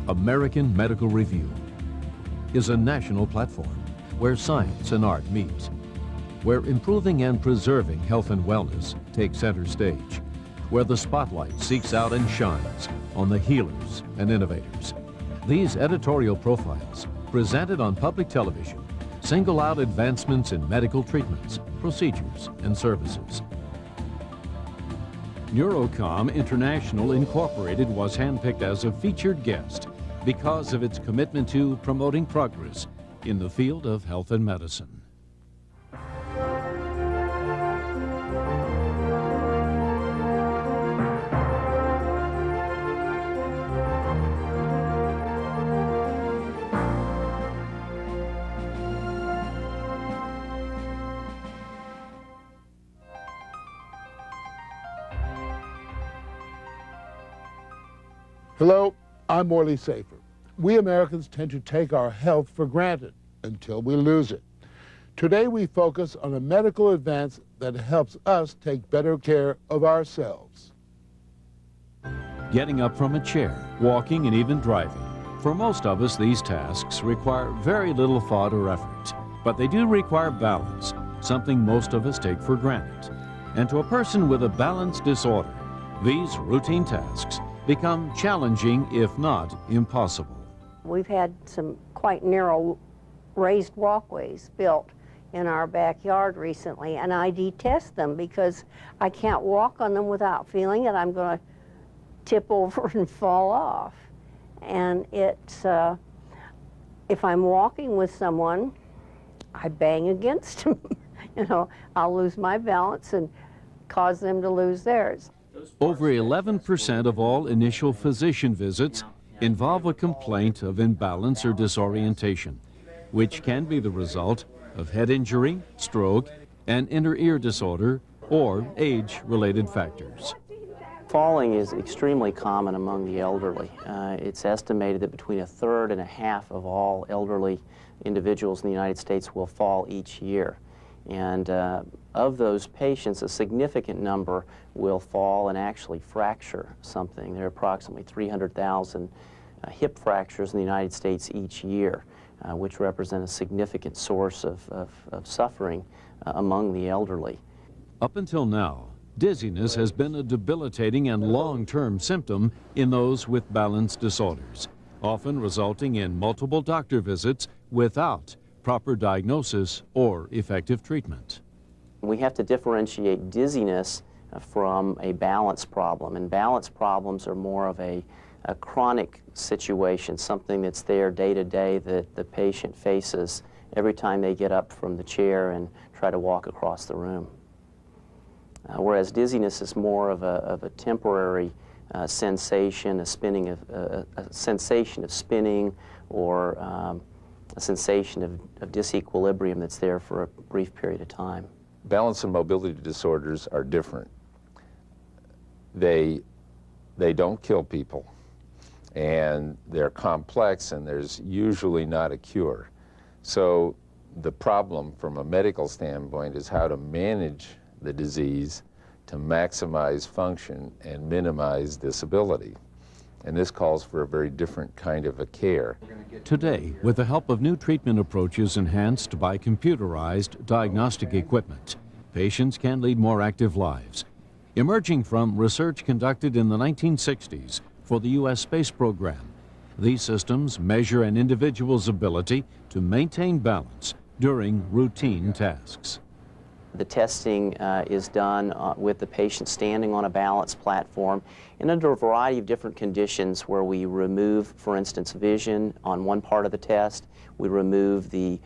American Medical Review is a national platform where science and art meet, where improving and preserving health and wellness take center stage, where the spotlight seeks out and shines on the healers and innovators. These editorial profiles, presented on public television, single out advancements in medical treatments, procedures, and services. Neurocom International Incorporated was handpicked as a featured guest because of its commitment to promoting progress in the field of health and medicine. Hello, I'm Morley Safer. We Americans tend to take our health for granted until we lose it. Today we focus on a medical advance that helps us take better care of ourselves. Getting up from a chair, walking, and even driving. For most of us, these tasks require very little thought or effort, but they do require balance, something most of us take for granted. And to a person with a balance disorder, these routine tasks become challenging, if not impossible. We've had some quite narrow raised walkways built in our backyard recently, and I detest them because I can't walk on them without feeling that I'm going to tip over and fall off. And it's, if I'm walking with someone, I bang against them. You know, I'll lose my balance and cause them to lose theirs. Over 11% of all initial physician visits involve a complaint of imbalance or disorientation, which can be the result of head injury, stroke, an inner ear disorder, or age-related factors. Falling is extremely common among the elderly. It's estimated that between a third and a half of all elderly individuals in the United States will fall each year. And of those patients, a significant number will fall and actually fracture something. There are approximately 300,000 hip fractures in the United States each year, which represent a significant source of suffering among the elderly. Up until now, dizziness has been a debilitating and long-term symptom in those with balance disorders, often resulting in multiple doctor visits without proper diagnosis or effective treatment. We have to differentiate dizziness from a balance problem, and balance problems are more of a chronic situation, something that's there day to day that the patient faces every time they get up from the chair and try to walk across the room. Whereas dizziness is more of a temporary sensation, a sensation of spinning, or a sensation of disequilibrium that's there for a brief period of time. Balance and mobility disorders are different. They don't kill people, and they're complex, and there's usually not a cure. So the problem from a medical standpoint is how to manage the disease to maximize function and minimize disability. And this calls for a very different kind of a care. Today, with the help of new treatment approaches enhanced by computerized diagnostic equipment, patients can lead more active lives. Emerging from research conducted in the 1960s for the U.S. space program, these systems measure an individual's ability to maintain balance during routine tasks. The testing is done with the patient standing on a balance platform and under a variety of different conditions where we remove, for instance, vision on one part of the test. We remove the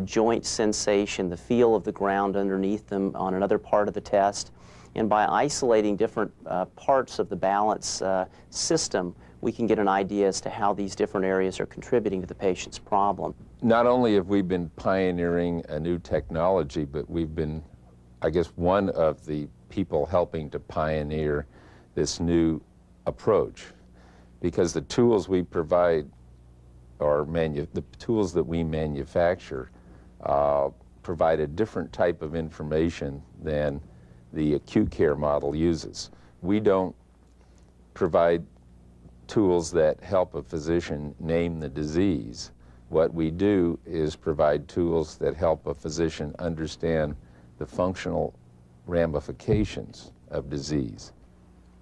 joint sensation, the feel of the ground underneath them on another part of the test. And by isolating different parts of the balance system, we can get an idea as to how these different areas are contributing to the patient's problem. Not only have we been pioneering a new technology, but we've been, I guess, one of the people helping to pioneer this new approach, because the tools we provide, or the tools that we manufacture, provide a different type of information than the acute care model uses. We don't provide tools that help a physician name the disease. What we do is provide tools that help a physician understand the functional ramifications of disease.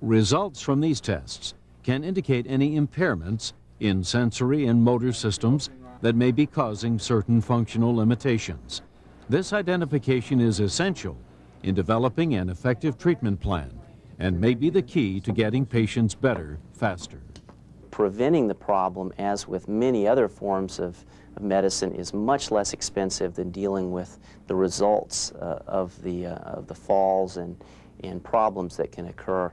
Results from these tests can indicate any impairments in sensory and motor systems that may be causing certain functional limitations. This identification is essential in developing an effective treatment plan and may be the key to getting patients better faster. Preventing the problem, as with many other forms of medicine, is much less expensive than dealing with the results of the falls and problems that can occur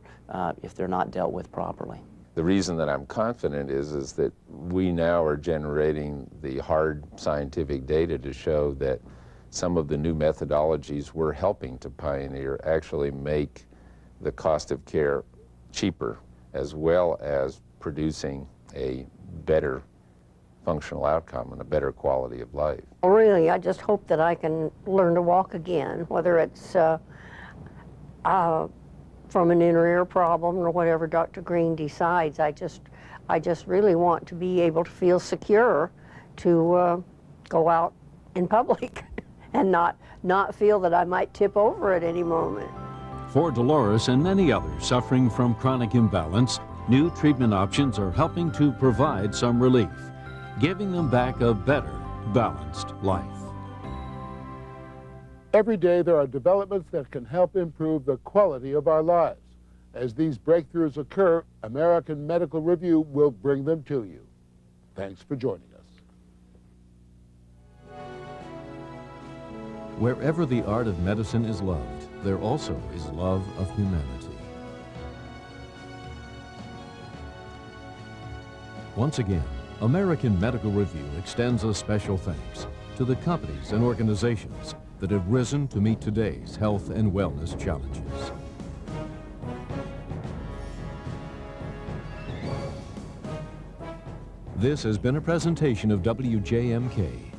if they're not dealt with properly. The reason that I'm confident is that we now are generating the hard scientific data to show that some of the new methodologies we're helping to pioneer actually make the cost of care cheaper, as well as producing a better functional outcome and a better quality of life. Well, really, I just hope that I can learn to walk again, whether it's from an inner ear problem or whatever Dr. Green decides. I just really want to be able to feel secure to go out in public and not feel that I might tip over at any moment. For Dolores and many others suffering from chronic imbalance, new treatment options are helping to provide some relief, giving them back a better, balanced life. Every day there are developments that can help improve the quality of our lives. As these breakthroughs occur, American Medical Review will bring them to you. Thanks for joining us. Wherever the art of medicine is loved, there also is love of humanity. Once again, American Medical Review extends a special thanks to the companies and organizations that have risen to meet today's health and wellness challenges. This has been a presentation of WJMK,